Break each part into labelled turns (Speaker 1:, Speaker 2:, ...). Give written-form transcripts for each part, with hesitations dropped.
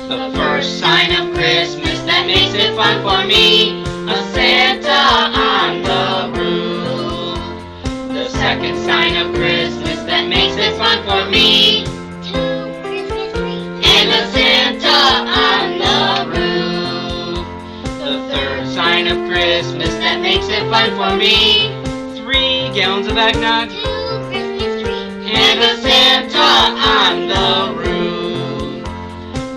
Speaker 1: The first sign of Christmas that makes it fun for me, a Santa on the roof. The second sign of Christmas that makes it fun for me,
Speaker 2: two Christmas trees,
Speaker 1: and a Santa on the roof. The third sign of Christmas that makes it fun for me, 3 gallons of eggnog,
Speaker 2: two Christmas trees,
Speaker 1: and a Santa on the roof.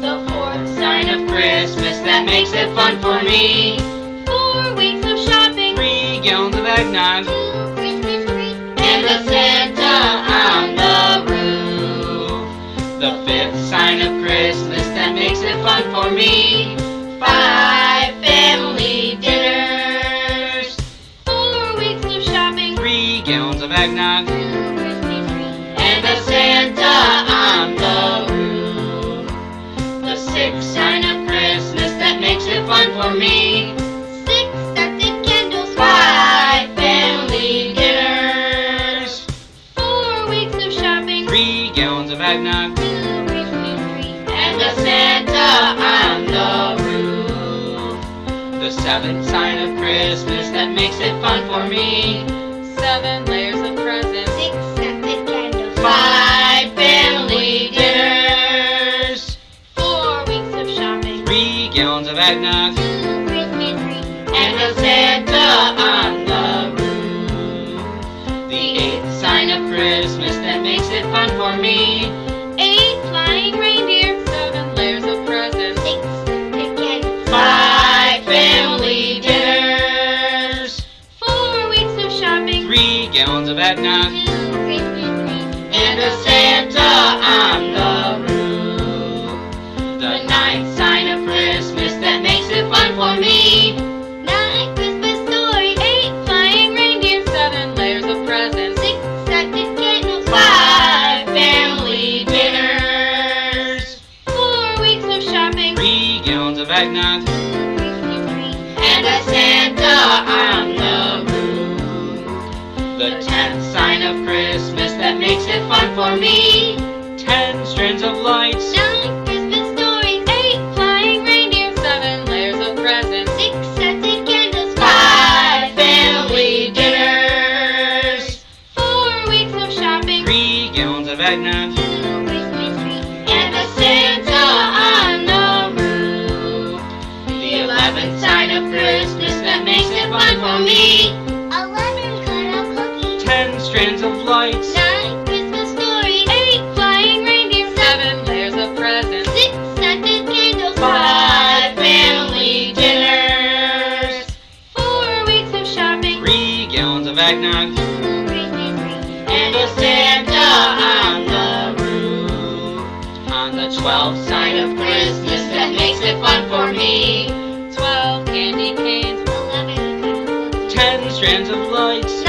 Speaker 1: The fourth sign of Christmas that makes it fun for me,
Speaker 2: 4 weeks of shopping,
Speaker 1: 3 gallons of eggnog,
Speaker 2: two Christmas trees,
Speaker 1: and a Santa on the roof. The fifth sign of Christmas that makes it fun for me, 5 family dinners,
Speaker 2: 4 weeks of shopping,
Speaker 1: 3 gallons of eggnog,
Speaker 2: two Christmas trees,
Speaker 1: and a Santa on the roof. The sixth sign of Christmas that makes it fun for me,
Speaker 2: 6 scented candles,
Speaker 1: 5 family dinners,
Speaker 2: 4 weeks of shopping,
Speaker 1: 3 gallons of eggnog,
Speaker 2: two Christmas trees,
Speaker 1: and a Santa on the roof. The seventh sign of Christmas that makes it fun for me, 7 layers of presents,
Speaker 2: 6 scented candles,
Speaker 1: 5 family dinners,
Speaker 2: 4 weeks of shopping,
Speaker 1: 3 gallons of eggnog,
Speaker 2: two Christmas trees,
Speaker 1: and a Santa on the roof. The eighth sign of Christmas that makes it fun for me,
Speaker 2: 8 flying reindeer,
Speaker 1: 7 layers of presents,
Speaker 2: 6 scented candles,
Speaker 1: 5 family dinners,
Speaker 2: 4 weeks of shopping,
Speaker 1: 3 gallons of eggnog,
Speaker 2: two Christmas trees,
Speaker 1: and a Santa on the roof. The ninth sign of Christmas that makes it fun for me,
Speaker 2: 9 Christmas stories, 8 flying reindeer,
Speaker 1: 7 layers of presents,
Speaker 2: 6 scented candles,
Speaker 1: 5 family dinners,
Speaker 2: 4 weeks of shopping,
Speaker 1: 3 gallons of eggnog,
Speaker 2: two Christmas trees,
Speaker 1: and a Santa on the roof. The 10th sign of Christmas that makes it fun for me, 10 strands of lights,
Speaker 2: 9 Christmas stories, 8 flying reindeer,
Speaker 1: 7 layers of presents,
Speaker 2: 6 scented candles,
Speaker 1: 5 family dinners,
Speaker 2: 4 weeks of shopping,
Speaker 1: 3 gallons of eggnog,
Speaker 2: two Christmas trees,
Speaker 1: and a Santa on the roof. The 11th sign of Christmas that makes it fun for me,
Speaker 2: 11 cut-out cookies,
Speaker 1: 10 strands of lights,
Speaker 2: 9 Christmas stories, 8 flying reindeer,
Speaker 1: 7 layers of presents,
Speaker 2: 6 scented candles,
Speaker 1: 5 family dinners,
Speaker 2: 4 weeks of shopping,
Speaker 1: 3 gallons of eggnog,
Speaker 2: two Christmas trees,
Speaker 1: and a Santa on the roof. On the 12th sign of Christmas that makes it fun for me, 12 candy canes,
Speaker 2: 11 cut-out cookies,
Speaker 1: 10 strands of lights,